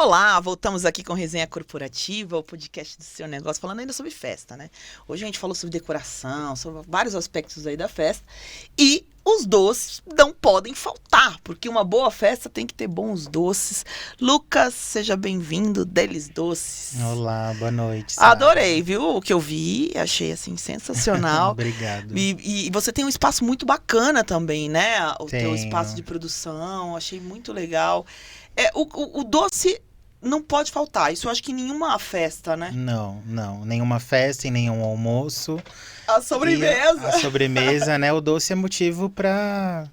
Olá, voltamos aqui com Resenha Corporativa, o podcast do seu negócio, falando ainda sobre festa, né? Hoje a gente falou sobre decoração, sobre vários aspectos aí da festa. E os doces não podem faltar, porque uma boa festa tem que ter bons doces. Lucas, seja bem-vindo, Delis Doces. Olá, boa noite. Sara. Adorei, viu? O que eu vi, achei assim sensacional. Obrigado. E você tem um espaço muito bacana também, né? O teu Tenho. espaço de produção, achei muito legal. O doce não pode faltar, isso eu acho que em nenhuma festa, né? Não. Nenhuma festa e nenhum almoço. A sobremesa. A sobremesa, né? O doce é motivo para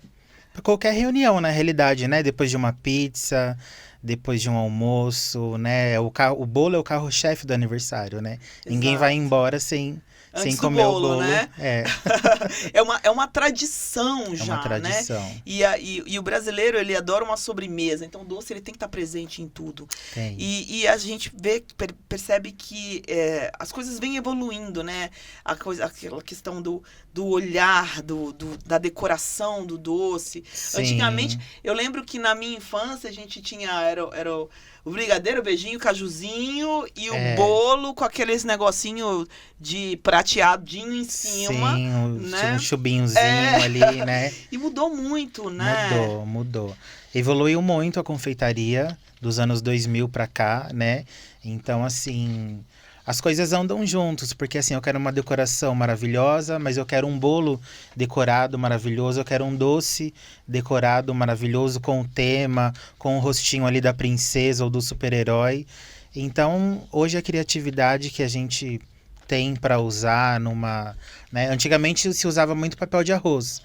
qualquer reunião, na realidade, né? Depois de uma pizza, depois de um almoço, né? O bolo é o carro-chefe do aniversário, né? Ninguém vai embora sem comer o bolo. Né? É. É uma tradição já, uma tradição. né? E o brasileiro, ele adora uma sobremesa, então o doce ele tem que estar presente em tudo. Tem. E a gente percebe que as coisas vêm evoluindo, né? Aquela questão do olhar, da decoração do doce. Sim. Antigamente, eu lembro que na minha infância a gente tinha, era o brigadeiro, o beijinho, o cajuzinho e o bolo com aqueles negocinho de prateadinho em cima. Sim, né? Um chubinhozinho ali, né? E mudou muito, né? Mudou. Evoluiu muito a confeitaria dos anos 2000 pra cá, né? Então, assim, as coisas andam juntos, porque assim, eu quero uma decoração maravilhosa, mas eu quero um bolo decorado maravilhoso, eu quero um doce decorado maravilhoso com o tema, com o rostinho ali da princesa ou do super-herói. Então, hoje a criatividade que a gente tem para usar numa, né? Antigamente se usava muito papel de arroz.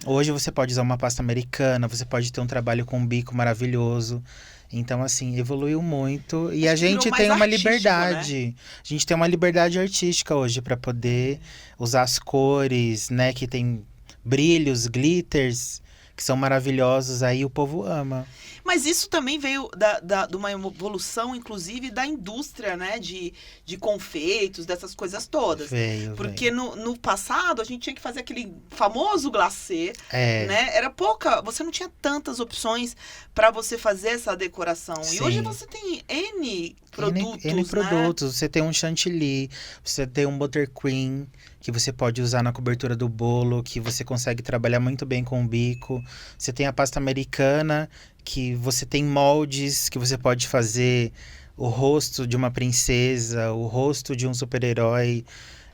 Hoje você pode usar uma pasta americana, você pode ter um trabalho com bico maravilhoso. Então, assim, evoluiu muito. E a gente tem uma liberdade. Né? A gente tem uma liberdade artística hoje para poder usar as cores, né? Que tem brilhos, glitters, que são maravilhosos. Aí o povo ama. Mas isso também veio de uma evolução, inclusive, da indústria, né? De confeitos, dessas coisas todas. Porque no passado, a gente tinha que fazer aquele famoso glacê, né? Era pouca, você não tinha tantas opções para você fazer essa decoração. Sim. E hoje você tem N produtos, N produtos. Né? Você tem um chantilly, você tem um buttercream, que você pode usar na cobertura do bolo, que você consegue trabalhar muito bem com o bico. Você tem a pasta americana, que você tem moldes, que você pode fazer o rosto de uma princesa, o rosto de um super-herói,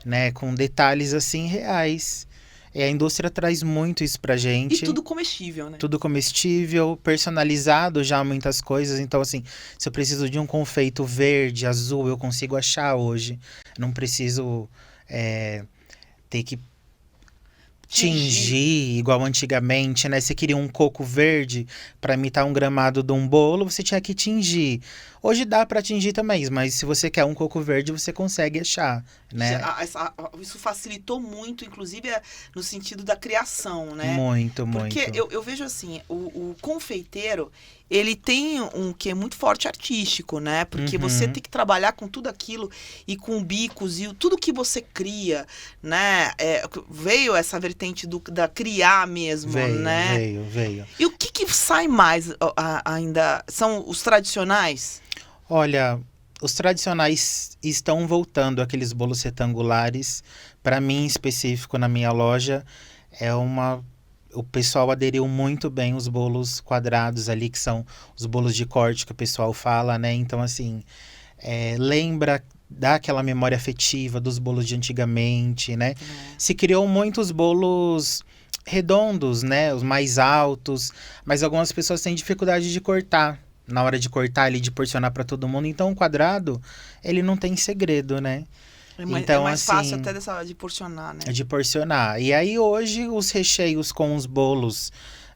né? Com detalhes, assim, reais. E a indústria traz muito isso pra gente. E tudo comestível, né? Tudo comestível, personalizado já muitas coisas. Então, assim, se eu preciso de um confeito verde, azul, eu consigo achar hoje. Não preciso ter que tingir igual antigamente, né? Você queria um coco verde para imitar um gramado de um bolo, você tinha que tingir. Hoje dá para tingir também, mas se você quer um coco verde, você consegue achar, né? Isso facilitou muito, inclusive no sentido da criação, né? Muito. Porque eu vejo assim, o confeiteiro, ele tem um que é muito forte artístico, né? Porque você tem que trabalhar com tudo aquilo e com bicos e tudo que você cria, né? Veio essa vertente da criar mesmo, né? Veio. E o que sai mais ainda? São os tradicionais? Olha, os tradicionais estão voltando, aqueles bolos retangulares. Para mim, em específico, na minha loja, o pessoal aderiu muito bem os bolos quadrados ali, que são os bolos de corte que o pessoal fala, né? Então, assim, dá aquela memória afetiva dos bolos de antigamente, né? Se criou muitos bolos redondos, né? Os mais altos, mas algumas pessoas têm dificuldade de cortar. Na hora de cortar ali, de porcionar para todo mundo. Então, o quadrado, ele não tem segredo, né? Então, mais fácil até de porcionar, né? De porcionar. E aí, hoje, os recheios com os bolos,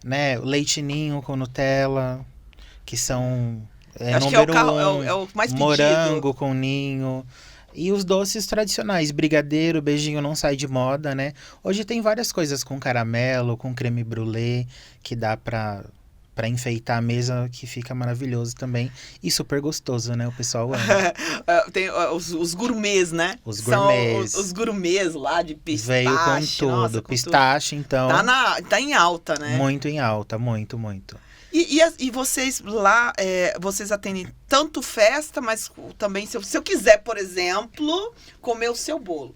né? Leite ninho com Nutella, que são número um. É o mais pedido. Morango com ninho. E os doces tradicionais, brigadeiro, beijinho não sai de moda, né? Hoje tem várias coisas com caramelo, com creme brulee, que dá para enfeitar a mesa, que fica maravilhoso também. E super gostoso, né? O pessoal ama. Tem os gourmets, né? Os gourmets. São os gourmets lá de pistache. Veio com tudo. Nossa, pistache, então. Tá em alta, né? Muito em alta, muito. E vocês lá, vocês atendem tanto festa, mas também se eu quiser, por exemplo, comer o seu bolo.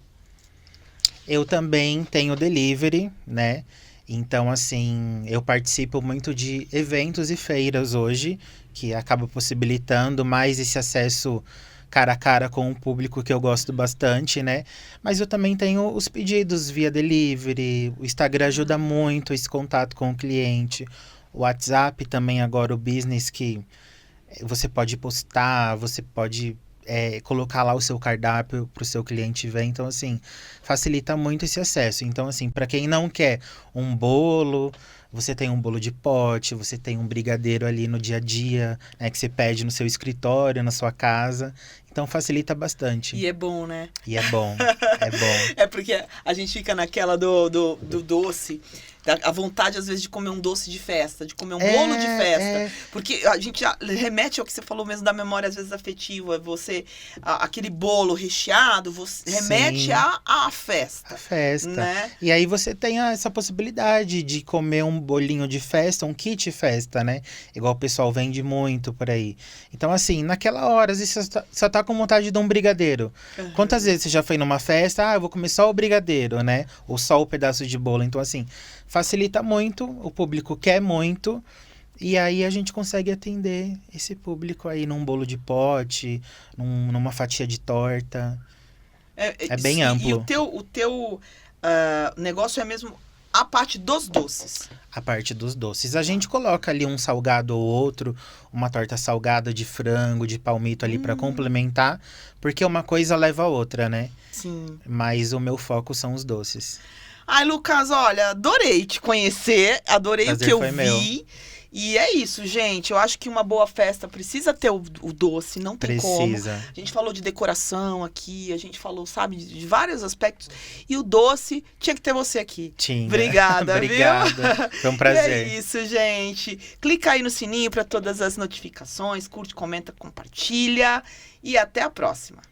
Eu também tenho delivery, né? Então, assim, eu participo muito de eventos e feiras hoje, que acaba possibilitando mais esse acesso cara a cara com o público que eu gosto bastante, né? Mas eu também tenho os pedidos via delivery, o Instagram ajuda muito esse contato com o cliente, o WhatsApp também agora, o business que você pode postar, você pode colocar lá o seu cardápio para o seu cliente ver. Então, assim, facilita muito esse acesso. Então, assim, para quem não quer um bolo, você tem um bolo de pote, você tem um brigadeiro ali no dia a dia, né, que você pede no seu escritório, na sua casa. Então, facilita bastante. E é bom, né? E é bom, é bom. É porque a gente fica naquela do doce. A vontade, às vezes, de comer um doce de festa, de comer um bolo de festa. Porque a gente remete ao que você falou mesmo da memória, às vezes, afetiva. Aquele bolo recheado, remete à festa. A festa. Né? E aí você tem essa possibilidade de comer um bolinho de festa, um kit festa, né? Igual o pessoal vende muito por aí. Então, assim, naquela hora, às vezes você só tá com vontade de um brigadeiro. Uhum. Quantas vezes você já foi numa festa? Eu vou comer só o brigadeiro, né? Ou só o pedaço de bolo. Então, assim, facilita muito, o público quer muito, e aí a gente consegue atender esse público aí num bolo de pote, numa fatia de torta. É bem amplo. E o teu negócio é mesmo a parte dos doces? A parte dos doces. A gente coloca ali um salgado ou outro, uma torta salgada de frango, de palmito ali para complementar, porque uma coisa leva a outra, né? Sim. Mas o meu foco são os doces. Ai, Lucas, olha, adorei te conhecer, adorei o que eu vi. Meu. E é isso, gente. Eu acho que uma boa festa precisa ter o doce, não tem como. A gente falou de decoração aqui, a gente falou, sabe, de vários aspectos. E o doce tinha que ter você aqui. Tinha. Obrigada, Obrigada. Foi um prazer. E é isso, gente. Clica aí no sininho para todas as notificações, curte, comenta, compartilha e até a próxima.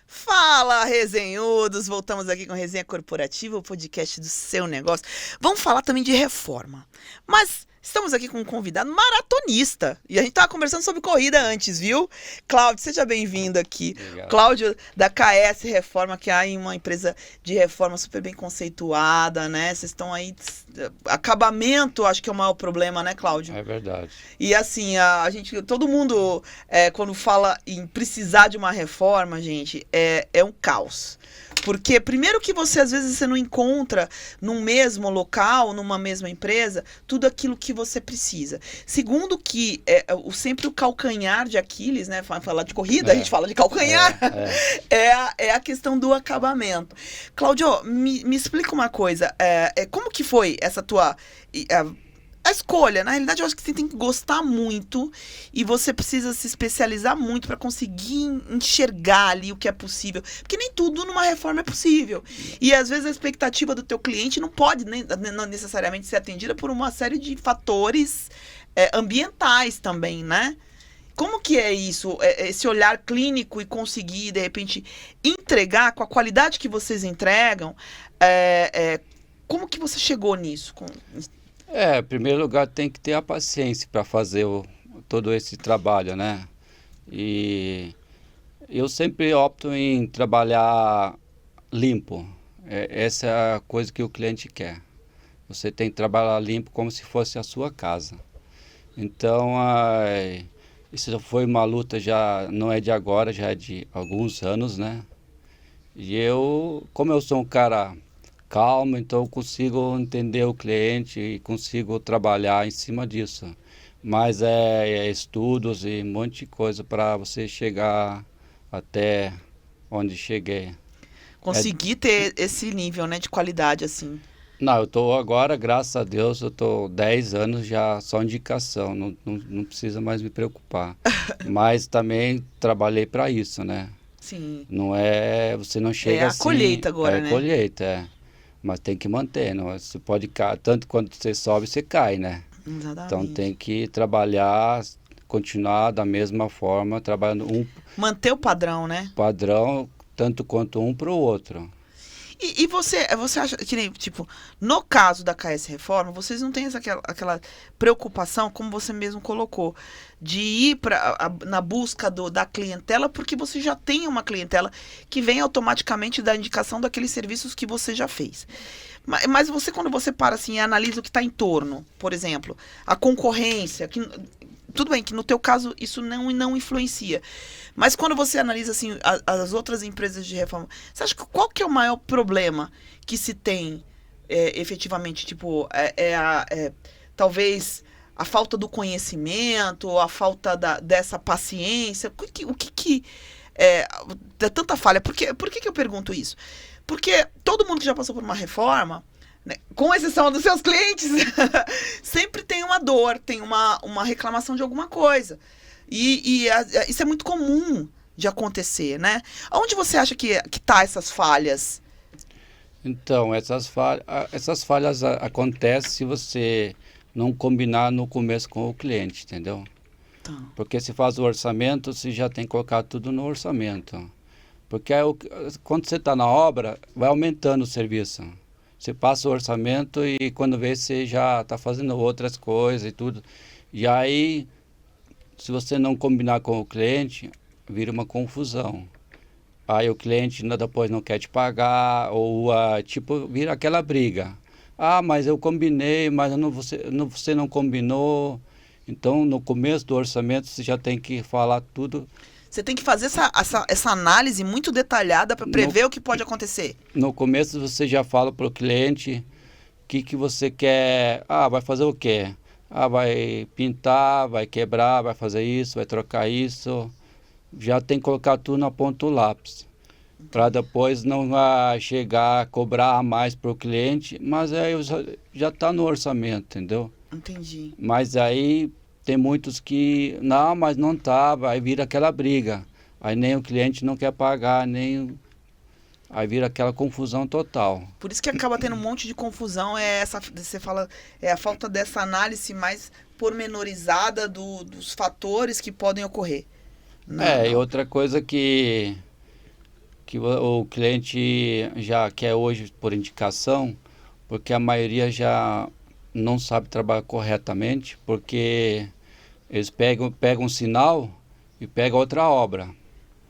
Fala, resenhudos! Voltamos aqui com Resenha Corporativa, o podcast do seu negócio. Vamos falar também de reforma. Mas estamos aqui com um convidado maratonista. E a gente estava conversando sobre corrida antes, viu? Cláudio, seja bem-vindo aqui. Obrigado. Cláudio, da KS Reforma, que é uma empresa de reforma super bem conceituada, né? Vocês estão aí... Acabamento, acho que é o maior problema, né, Cláudio? É verdade. E assim, todo mundo, quando fala em precisar de uma reforma, gente, é um caos. Porque, primeiro que às vezes, você não encontra num mesmo local, numa mesma empresa, tudo aquilo que você precisa. Segundo que sempre o calcanhar de Aquiles, né? Falar de corrida, a gente fala de calcanhar. É a questão do acabamento. Cláudio, me explica uma coisa. Como que foi essa tua... A escolha, na realidade, eu acho que você tem que gostar muito e você precisa se especializar muito para conseguir enxergar ali o que é possível. Porque nem tudo numa reforma é possível. E às vezes a expectativa do teu cliente não pode não necessariamente ser atendida por uma série de fatores ambientais também, né? Como que é isso? Esse olhar clínico e conseguir, de repente, entregar com a qualidade que vocês entregam? Como que você chegou nisso? Em primeiro lugar, tem que ter a paciência para fazer todo esse trabalho, né? E eu sempre opto em trabalhar limpo. Essa é a coisa que o cliente quer. Você tem que trabalhar limpo como se fosse a sua casa. Então, isso foi uma luta, já não é de agora, já é de alguns anos, né? E como eu sou um cara calmo, então eu consigo entender o cliente e consigo trabalhar em cima disso. Mas é estudos e um monte de coisa para você chegar até onde cheguei. Conseguir ter esse nível, né, de qualidade, assim. Não, eu tô agora, graças a Deus, eu tô 10 anos já só indicação, não precisa mais me preocupar. Mas também trabalhei para isso, né? Sim. Não é, você não chega assim... É a colheita agora, né? É colheita, é. Mas tem que manter, não, você pode cair, tanto quando você sobe, você cai, né? Exatamente. Então tem que trabalhar, continuar da mesma forma, trabalhando Manter o padrão, né? padrão, tanto quanto um para o outro. E você acha que nem, tipo, no caso da KS Reforma, vocês não têm aquela preocupação, como você mesmo colocou, de ir na busca da clientela, porque você já tem uma clientela que vem automaticamente da indicação daqueles serviços que você já fez. Mas você, quando você para assim e analisa o que está em torno, por exemplo, a concorrência, tudo bem que no teu caso isso não influencia. Mas quando você analisa assim as outras empresas de reforma, você acha que qual que é o maior problema que se tem efetivamente? Tipo, talvez a falta do conhecimento, ou a falta dessa paciência? O que dá tanta falha? Por que eu pergunto isso? Porque todo mundo que já passou por uma reforma, né, com exceção dos seus clientes, sempre tem uma dor, tem uma reclamação de alguma coisa. Isso é muito comum de acontecer, né? Onde você acha que tá essas falhas? Então, essas falhas acontecem se você não combinar no começo com o cliente, entendeu? Tá. Porque se faz o orçamento, você já tem que colocar tudo no orçamento. Porque quando você está na obra, vai aumentando o serviço. Você passa o orçamento e quando vê, você já está fazendo outras coisas e tudo. E aí, se você não combinar com o cliente, vira uma confusão. Aí o cliente depois não quer te pagar, ou tipo, vira aquela briga. Ah, mas eu combinei, mas você não combinou. Então, no começo do orçamento, você já tem que falar tudo. Você tem que fazer essa análise muito detalhada para prever o que pode acontecer. No começo você já fala para o cliente o que você quer. Ah, vai fazer o quê? Ah, vai pintar, vai quebrar, vai fazer isso, vai trocar isso. Já tem que colocar tudo na ponta do lápis. Para depois não chegar a cobrar a mais para o cliente, mas aí já está no orçamento, entendeu? Entendi. Mas aí tem muitos que, não, mas não tá, aí vira aquela briga. Aí nem o cliente não quer pagar, aí vira aquela confusão total. Por isso que acaba tendo um monte de confusão, você fala, é a falta dessa análise mais pormenorizada dos fatores que podem ocorrer. E outra coisa que o cliente já quer hoje por indicação, porque a maioria já não sabe trabalhar corretamente, porque eles pegam um sinal e pegam outra obra.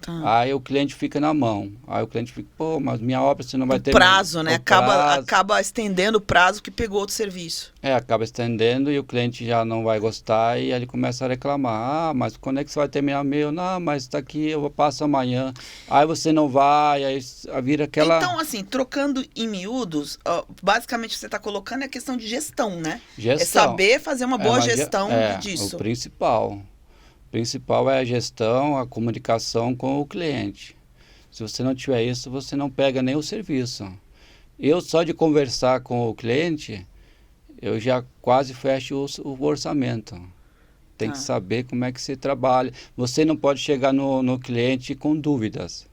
Tá. Aí o cliente fica na mão. Aí o cliente fica, pô, mas minha obra você não vai ter... Prazo, né? Acaba estendendo o prazo que pegou outro serviço. Acaba estendendo e o cliente já não vai gostar e aí ele começa a reclamar. Ah, mas quando é que você vai terminar o meu? Não, mas está aqui, eu passo amanhã. Aí você não vai, aí vira aquela... Então, assim, trocando em miúdos, basicamente você está colocando a questão de gestão, né? Gestão. É saber fazer uma boa gestão disso. O principal é a gestão, a comunicação com o cliente. Se você não tiver isso, você não pega nem o serviço. Eu só de conversar com o cliente, eu já quase fecho o orçamento. Tem que saber como é que se trabalha. Você não pode chegar no cliente com dúvidas.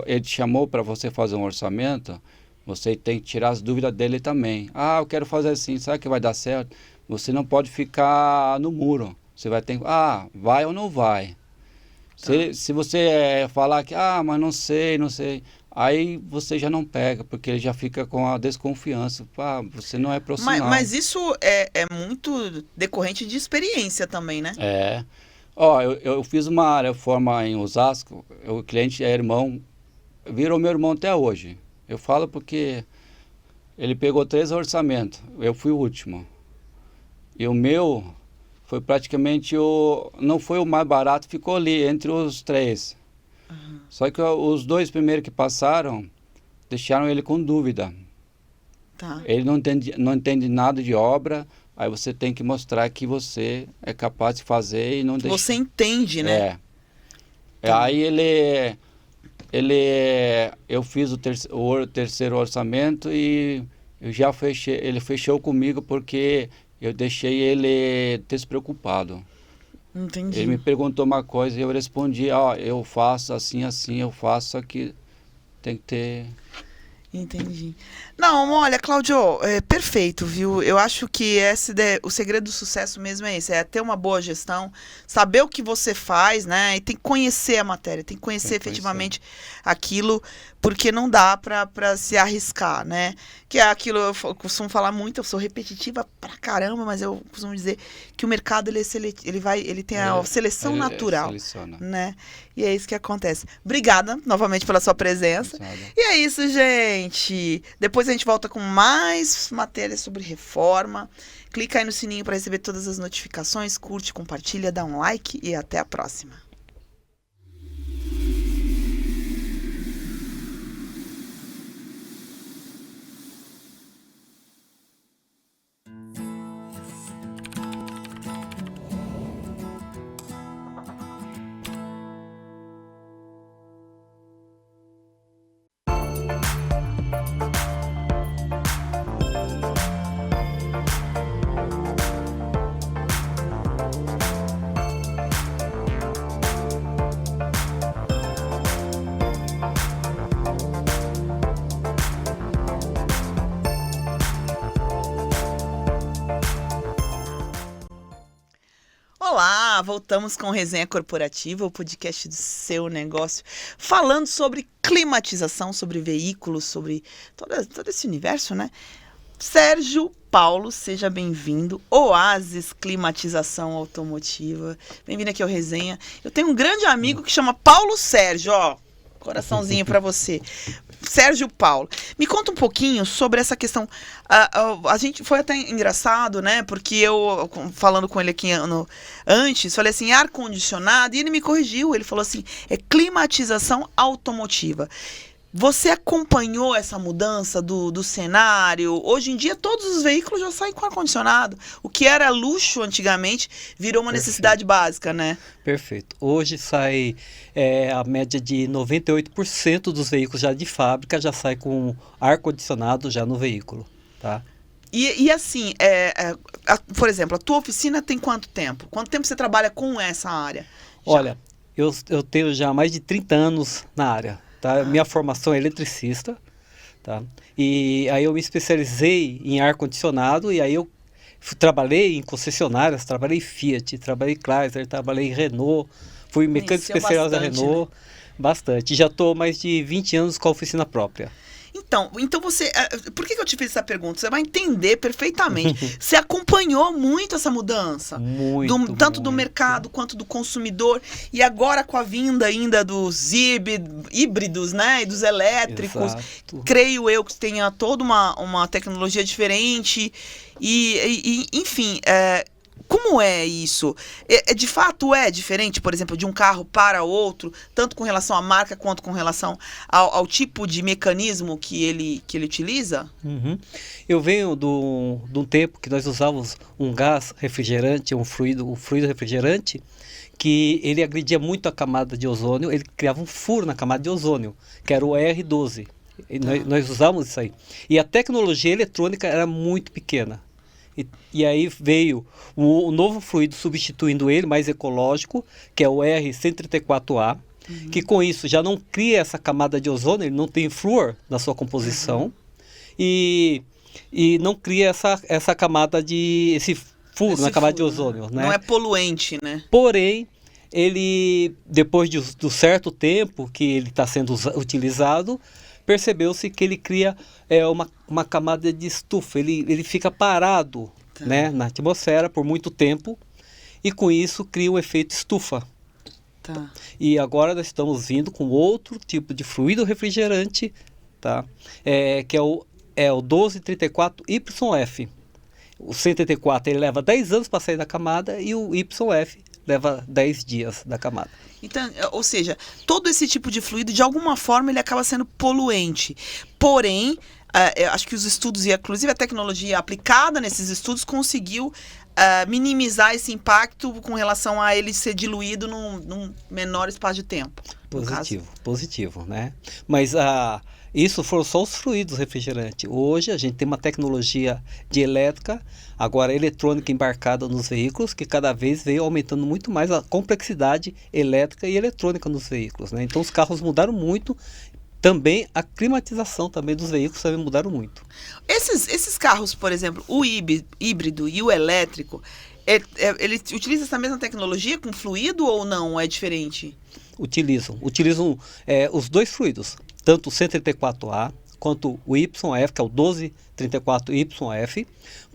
Ele te chamou para você fazer um orçamento, você tem que tirar as dúvidas dele também. Ah, eu quero fazer assim, sabe que vai dar certo? Você não pode ficar no muro. Você vai ter que... vai ou não vai? Se você falar que... mas não sei... Aí você já não pega, porque ele já fica com a desconfiança. Você não é profissional. Mas isso é muito decorrente de experiência também, né? Eu fiz uma reforma em Osasco. O cliente é irmão... Virou meu irmão até hoje. Eu falo porque ele pegou 3 orçamentos. Eu fui o último. E o meu... foi praticamente não foi o mais barato, ficou ali entre os 3. Uhum. Só que os 2 primeiros que passaram, deixaram ele com dúvida. Tá. Ele não entende nada de obra, Aí você tem que mostrar que você é capaz de fazer e não deixar... Você entende, né? Aí eu fiz o terceiro orçamento e eu já fechei, ele fechou comigo porque eu deixei ele despreocupado. Entendi. Ele me perguntou uma coisa e eu respondi, eu faço assim, eu faço, só que tem que ter... Entendi. Não, olha, Cláudio, perfeito, viu? Eu acho que o segredo do sucesso mesmo é esse, é ter uma boa gestão, saber o que você faz, né? E tem que conhecer a matéria, tem que conhecer efetivamente aquilo, porque não dá para se arriscar, né? Que é aquilo, eu costumo falar muito, eu sou repetitiva pra caramba, mas eu costumo dizer que o mercado ele tem a seleção natural, seleciona, né? E é isso que acontece. Obrigada novamente pela sua presença. E é isso, gente. Depois a gente volta com mais matérias sobre reforma. Clica aí no sininho para receber todas as notificações, curte, compartilha, dá um like e até a próxima. Olá, voltamos com Resenha Corporativa, o podcast do seu negócio, falando sobre climatização, sobre veículos, sobre todo esse universo, né? Sérgio Paulo, seja bem-vindo. Oasis Climatização Automotiva. Bem-vindo aqui ao Resenha. Eu tenho um grande amigo que chama Paulo Sérgio, ó. Coraçãozinho para você. Sérgio Paulo. Me conta um pouquinho sobre essa questão. A gente foi até engraçado, né? Porque eu, falando com ele aqui antes, falei assim, ar-condicionado, e ele me corrigiu. Ele falou assim, é climatização automotiva. Você acompanhou essa mudança do cenário? Hoje em dia, todos os veículos já saem com ar-condicionado. O que era luxo antigamente virou uma necessidade básica, né? Perfeito. Hoje sai a média de 98% dos veículos já de fábrica já sai com ar-condicionado já no veículo, tá? E assim, por exemplo, a tua oficina tem quanto tempo? Quanto tempo você trabalha com essa área? Olha, eu tenho já mais de 30 anos na área. Tá? Minha formação é eletricista, tá? E aí eu me especializei em ar-condicionado e aí eu trabalhei em concessionárias, trabalhei em Fiat, trabalhei em Chrysler, trabalhei em Renault, fui mecânico especializado da Renault, né? Bastante. Já estou mais de 20 anos com a oficina própria. Então você... Por que eu te fiz essa pergunta? Você vai entender perfeitamente. Você acompanhou muito essa mudança. Tanto do mercado quanto do consumidor. E agora com a vinda ainda dos híbridos, né? E dos elétricos. Exato. Creio eu que tenha toda uma tecnologia diferente. Enfim... Como é isso? De fato é diferente, por exemplo, de um carro para outro, tanto com relação à marca quanto com relação ao tipo de mecanismo que ele utiliza? Uhum. Eu venho de um tempo que nós usávamos um gás refrigerante, um fluido refrigerante, que ele agredia muito a camada de ozônio, ele criava um furo na camada de ozônio, que era o R12. Nós usávamos isso aí. E a tecnologia eletrônica era muito pequena. E aí veio o novo fluido substituindo ele, mais ecológico, que é o R134A, que com isso já não cria essa camada de ozônio, ele não tem flúor na sua composição, e não cria essa camada esse furo na camada de ozônio. Né? Não é poluente, né? Porém, ele, depois do certo tempo que ele está sendo utilizado, percebeu-se que ele cria uma camada de estufa, ele fica parado, né, na atmosfera por muito tempo e com isso cria um efeito estufa. E agora nós estamos vindo com outro tipo de fluido refrigerante, tá? Que é o 1234YF. O 134 ele leva 10 anos para sair da camada e o YF leva 10 dias da camada. Então, ou seja, todo esse tipo de fluido, de alguma forma, ele acaba sendo poluente. Porém, eu acho que os estudos, e inclusive a tecnologia aplicada nesses estudos, conseguiu minimizar esse impacto com relação a ele ser diluído num menor espaço de tempo. Positivo, né? Mas isso foram só os fluidos refrigerantes. Hoje a gente tem uma tecnologia de elétrica, agora eletrônica embarcada nos veículos, que cada vez veio aumentando muito mais a complexidade elétrica e eletrônica nos veículos, né? Então os carros mudaram muito. Também a climatização também dos veículos também mudaram muito. Esses carros, por exemplo, o híbrido e o elétrico, ele utiliza essa mesma tecnologia com fluido ou não? É diferente? Utilizam os dois fluidos, tanto o 134A quanto o YF, que é o 1234YF.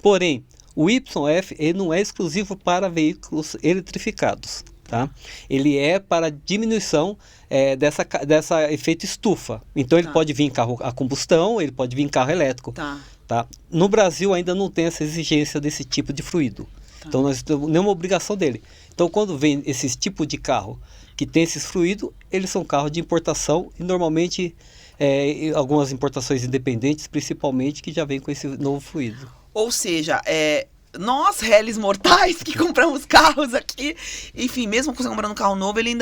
Porém, o YF ele não é exclusivo para veículos eletrificados. Tá? Ele é para diminuição dessa efeito estufa. Então ele pode vir em carro a combustão, ele pode vir em carro elétrico. Tá? No Brasil ainda não tem essa exigência desse tipo de fluido. Então nós temos nenhuma obrigação dele. Então quando vem esse tipo de carro que tem esses fluidos, eles são carros de importação e normalmente algumas importações independentes, principalmente, que já vêm com esse novo fluido. Ou seja, nós, réis mortais, que compramos carros aqui, enfim, mesmo você comprando um carro novo, ele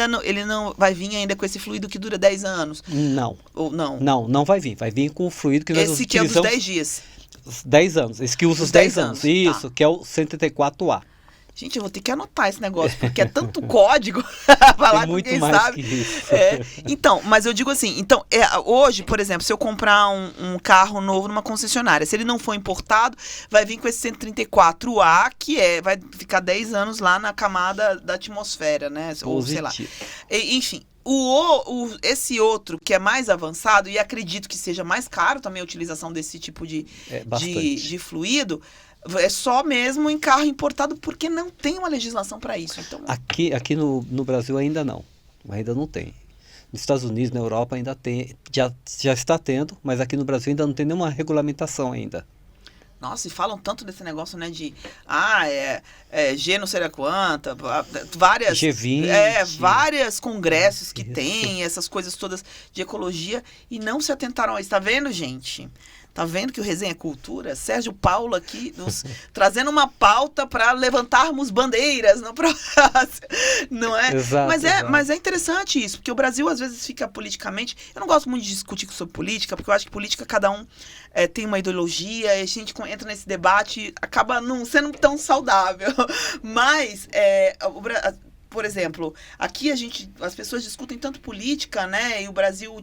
não vai vir ainda com esse fluido que dura 10 anos? Não. Ou não? Não vai vir. Vai vir com o fluido que nós utilizamos... Esse que é dos 10 dias? 10 anos. Esse que usa os 10 anos. Isso, que é o 134A. Gente, eu vou ter que anotar esse negócio, porque é tanto código falar com muito quem mais sabe. Que isso. Então, mas eu digo assim, hoje, por exemplo, se eu comprar um carro novo numa concessionária, se ele não for importado, vai vir com esse 134A, que vai ficar 10 anos lá na camada da atmosfera, né? Ou sei lá. Enfim. Esse outro, que é mais avançado, e acredito que seja mais caro também a utilização desse tipo de fluido, é só mesmo em carro importado, porque não tem uma legislação para isso. Então... Aqui no Brasil ainda não tem. Nos Estados Unidos, na Europa ainda tem, já está tendo, mas aqui no Brasil ainda não tem nenhuma regulamentação ainda. Nossa, e falam tanto desse negócio, né, de G não sei lá quanta, várias... G20. Vários congressos que tem, essas coisas todas de ecologia, e não se atentaram a isso. Tá vendo, gente? Tá vendo que o Resenha é Cultura? Sérgio Paulo aqui nos trazendo uma pauta para levantarmos bandeiras no próximo, não é? Exato, mas é interessante isso, porque o Brasil às vezes fica politicamente... Eu não gosto muito de discutir sobre política, porque eu acho que política cada um tem uma ideologia, e a gente entra nesse debate, acaba não sendo tão saudável. Mas, por exemplo, aqui as pessoas discutem tanto política, né? E o Brasil,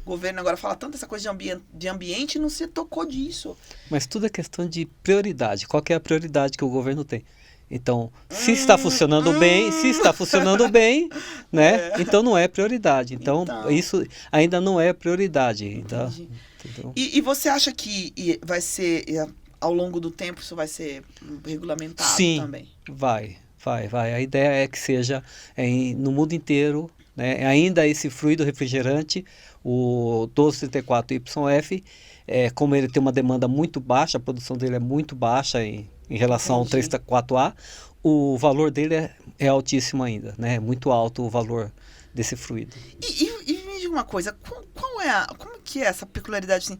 governo agora fala tanto essa coisa de ambiente e não se tocou disso. Mas tudo é questão de prioridade. Qual que é a prioridade que o governo tem? Então, se está funcionando bem, né? Então não é prioridade. Então, isso ainda não é prioridade. Então, e você acha que vai ser, ao longo do tempo, isso vai ser regulamentado também? Sim, vai. A ideia é que seja no mundo inteiro, né? Ainda esse fluido refrigerante, o 1234YF, como ele tem uma demanda muito baixa, a produção dele é muito baixa em relação ao 34A, o valor dele é altíssimo ainda, né? É muito alto o valor desse fluido. E me diga uma coisa, como que é essa peculiaridade, assim,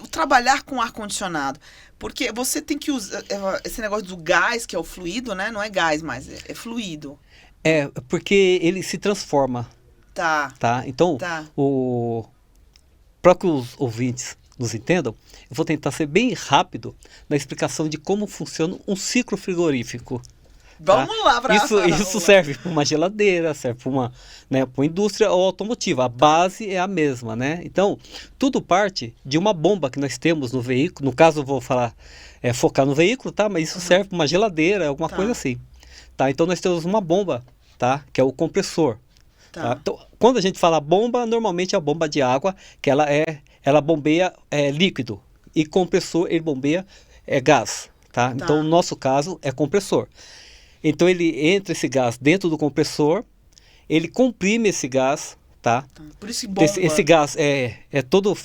o trabalhar com ar-condicionado? Porque você tem que usar esse negócio do gás, que é o fluido, né? Não é gás mais, é fluido. Porque ele se transforma. Tá. Então, para que os ouvintes nos entendam, eu vou tentar ser bem rápido na explicação de como funciona um ciclo frigorífico. Vamos lá, isso serve para uma geladeira, serve para uma indústria ou automotiva. A base é a mesma, né? Então, tudo parte de uma bomba que nós temos no veículo. No caso, eu vou focar no veículo, tá? Mas isso serve para uma geladeira, alguma coisa assim. Tá? Então, nós temos uma bomba, tá? Que é o compressor. Tá? Então, quando a gente fala bomba, normalmente é a bomba de água, que ela bombeia líquido. E compressor, ele bombeia gás. Tá? Então, no nosso caso, é compressor. Então ele entra esse gás dentro do compressor, ele comprime esse gás, tá? Por isso que bomba. Esse gás é todo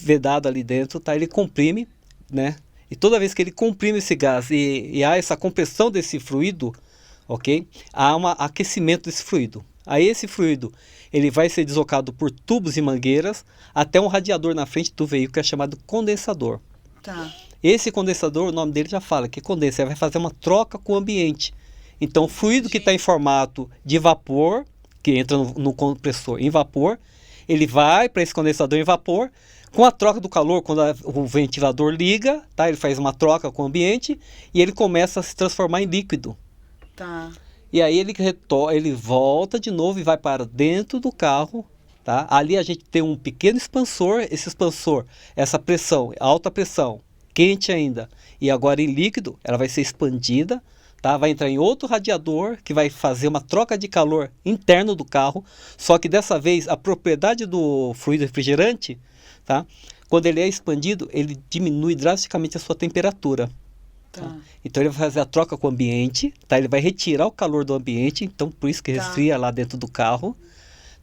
vedado ali dentro, tá? Ele comprime, né? E toda vez que ele comprime esse gás e há essa compressão desse fluido, ok? Há um aquecimento desse fluido. Aí esse fluido ele vai ser deslocado por tubos e mangueiras até um radiador na frente do veículo que é chamado condensador. Tá. Esse condensador, o nome dele já fala que condensa, ele vai fazer uma troca com o ambiente. Então o fluido que está em formato de vapor, que entra no compressor em vapor, ele vai para esse condensador em vapor. Com a troca do calor, quando o ventilador liga, tá? Ele faz uma troca com o ambiente e ele começa a se transformar em líquido. Tá. E aí ele volta de novo e vai para dentro do carro. Tá? Ali a gente tem um pequeno expansor. Esse expansor, essa pressão, alta pressão, quente ainda, e agora em líquido, ela vai ser expandida. Tá? Vai entrar em outro radiador que vai fazer uma troca de calor interno do carro. Só que dessa vez a propriedade do fluido refrigerante, tá? Quando ele é expandido, ele diminui drasticamente a sua temperatura. Tá? Então ele vai fazer a troca com o ambiente, tá? Ele vai retirar o calor do ambiente, então por isso que resfria lá dentro do carro.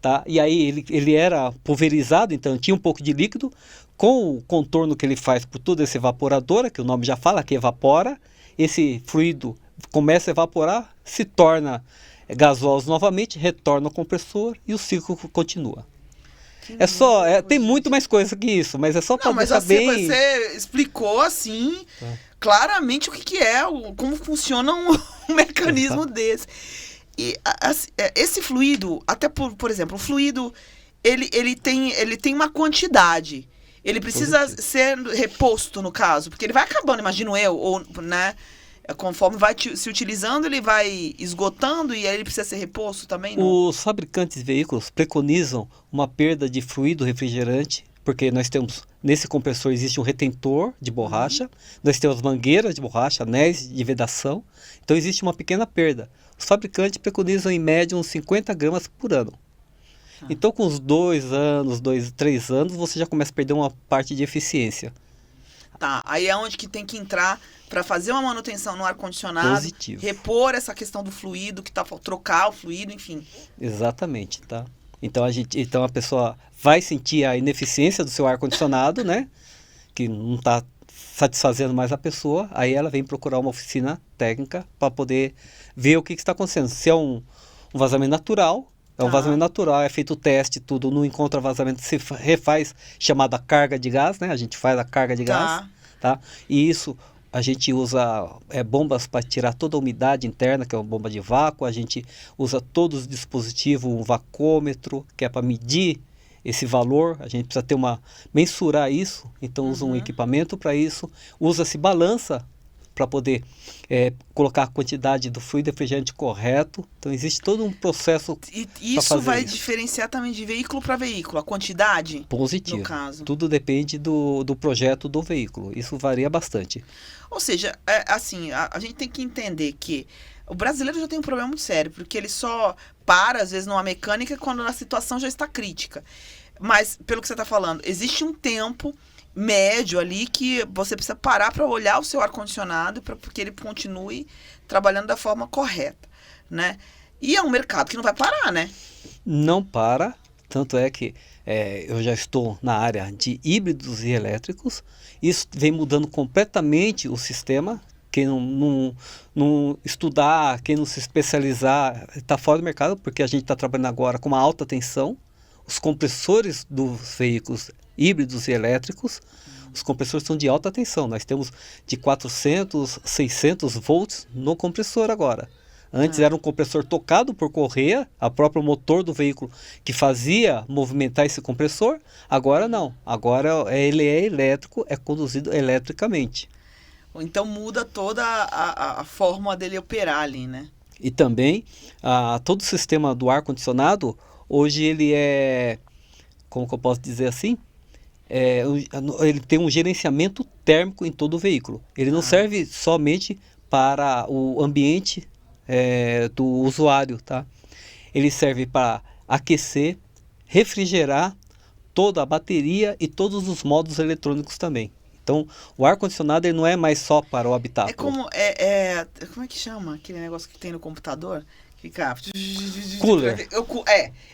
Tá? E aí ele era pulverizado, então tinha um pouco de líquido, com o contorno que ele faz por toda essa evaporadora, que o nome já fala, que evapora, esse fluido começa a evaporar, se torna gasoso novamente, retorna ao compressor e o ciclo continua. Tem muito mais coisa que isso, mas é só para deixar assim, bem... Você explicou assim, claramente o que é, como funciona um mecanismo desse. E esse fluido, até por exemplo, o fluido, ele tem uma quantidade. Ele precisa ser reposto, no caso, porque ele vai acabando, imagino eu, ou, né? Conforme vai se utilizando, ele vai esgotando e aí ele precisa ser reposto também, não? Os fabricantes de veículos preconizam uma perda de fluido refrigerante, porque nós temos, nesse compressor existe um retentor de borracha, nós temos mangueiras de borracha, anéis de vedação, então existe uma pequena perda. Os fabricantes preconizam em média uns 50 gramas por ano. Então com uns 2 anos, 3 anos, você já começa a perder uma parte de eficiência. Tá, aí é onde que tem que entrar para fazer uma manutenção no ar-condicionado, repor essa questão do fluido, trocar o fluido, enfim. Exatamente, tá? Então a pessoa vai sentir a ineficiência do seu ar-condicionado, né? Que não está satisfazendo mais a pessoa, aí ela vem procurar uma oficina técnica para poder ver o que está acontecendo. Se é um vazamento natural, um vazamento natural, é feito o teste, tudo, não encontra vazamento, se refaz, chamada carga de gás, né? A gente faz a carga de gás, tá? E isso... A gente usa bombas para tirar toda a umidade interna, que é uma bomba de vácuo. A gente usa todos os dispositivos, um vacômetro, que é para medir esse valor. A gente precisa mensurar isso, então usa um equipamento para isso. Usa-se balança para poder colocar a quantidade do fluido refrigerante correto. Então existe todo um processo para fazer isso. Vai diferenciar também de veículo para veículo, a quantidade? Positivo. No caso. Tudo depende do projeto do veículo. Isso varia bastante. Ou seja, assim, a gente tem que entender que o brasileiro já tem um problema muito sério, porque ele só para, às vezes, numa mecânica quando a situação já está crítica. Mas, pelo que você está falando, existe um tempo médio ali que você precisa parar para olhar o seu ar-condicionado para que ele continue trabalhando da forma correta, né? E é um mercado que não vai parar, né? Não para, tanto é que eu já estou na área de híbridos e elétricos. Isso vem mudando completamente o sistema. Quem não estudar, quem não se especializar, está fora do mercado, porque a gente está trabalhando agora com uma alta tensão. Os compressores dos veículos híbridos e elétricos, os compressores são de alta tensão. Nós temos de 400, 600 volts no compressor agora. Antes era um compressor tocado por correia, a próprio motor do veículo que fazia movimentar esse compressor. Agora não. Agora ele é elétrico, é conduzido eletricamente. Então muda toda a forma dele operar ali, né? E também todo o sistema do ar-condicionado, hoje ele como que eu posso dizer assim? Ele tem um gerenciamento térmico em todo o veículo. Ele não serve somente para o ambiente do usuário, tá? Ele serve para aquecer, refrigerar toda a bateria e todos os módulos eletrônicos também. Então, o ar-condicionado ele não é mais só para o habitáculo. Como é que chama aquele negócio que tem no computador? Fica... Cooler.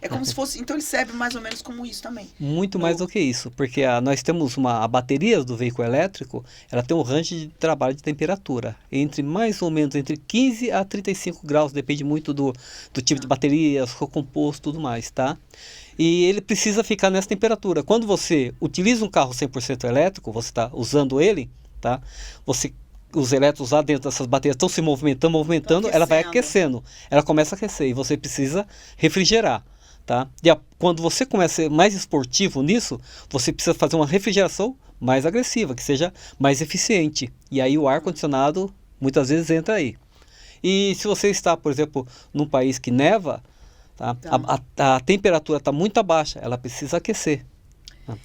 É como se fosse... Então ele serve mais ou menos como isso também. Muito mais do que isso, porque nós temos a bateria do veículo elétrico, ela tem um range de trabalho de temperatura, entre mais ou menos entre 15 a 35 graus, depende muito do tipo de bateria, o composto e tudo mais, tá? E ele precisa ficar nessa temperatura. Quando você utiliza um carro 100% elétrico, você está usando ele, tá? Os elétrons lá dentro dessas baterias estão se movimentando, ela vai aquecendo. Ela começa a aquecer e você precisa refrigerar, tá? Quando você começa a ser mais esportivo nisso, você precisa fazer uma refrigeração mais agressiva, que seja mais eficiente. E aí o ar-condicionado muitas vezes entra aí. E se você está, por exemplo, num país que neva, tá? A temperatura está muito baixa, ela precisa aquecer.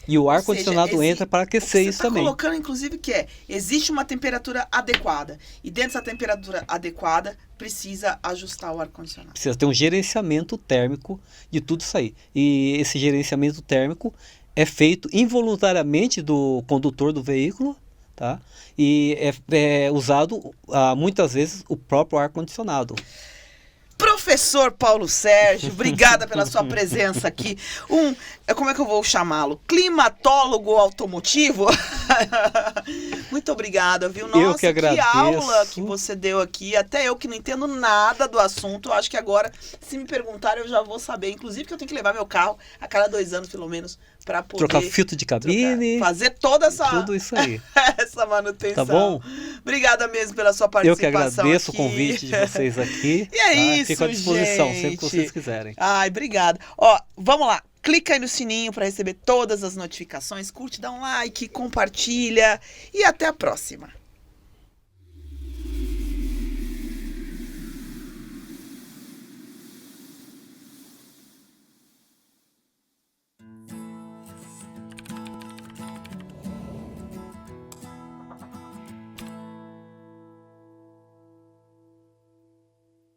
E o ar-condicionado entra para aquecer isso também. Você está colocando, inclusive, que existe uma temperatura adequada. E dentro dessa temperatura adequada, precisa ajustar o ar-condicionado. Precisa ter um gerenciamento térmico de tudo isso aí. E esse gerenciamento térmico é feito involuntariamente do condutor do veículo, tá? E é usado, muitas vezes, o próprio ar-condicionado. Professor Paulo Sérgio, obrigada pela sua presença aqui. Como é que eu vou chamá-lo? Climatólogo automotivo? Muito obrigada, viu? Nossa, eu que agradeço. Que aula que você deu aqui. Até eu que não entendo nada do assunto, eu acho que agora, se me perguntarem, eu já vou saber. Inclusive que eu tenho que levar meu carro a cada 2 anos, pelo menos, para poder... Trocar filtro de cabine. Fazer toda essa... Tudo isso aí. essa manutenção. Tá bom? Obrigada mesmo pela sua participação. Eu que agradeço aqui. O convite de vocês aqui. E é isso, Fico à disposição, gente. sempre que vocês quiserem. Ai, obrigada. Ó, vamos lá. Clica aí no sininho para receber todas as notificações. Curte, dá um like, compartilha. E até a próxima.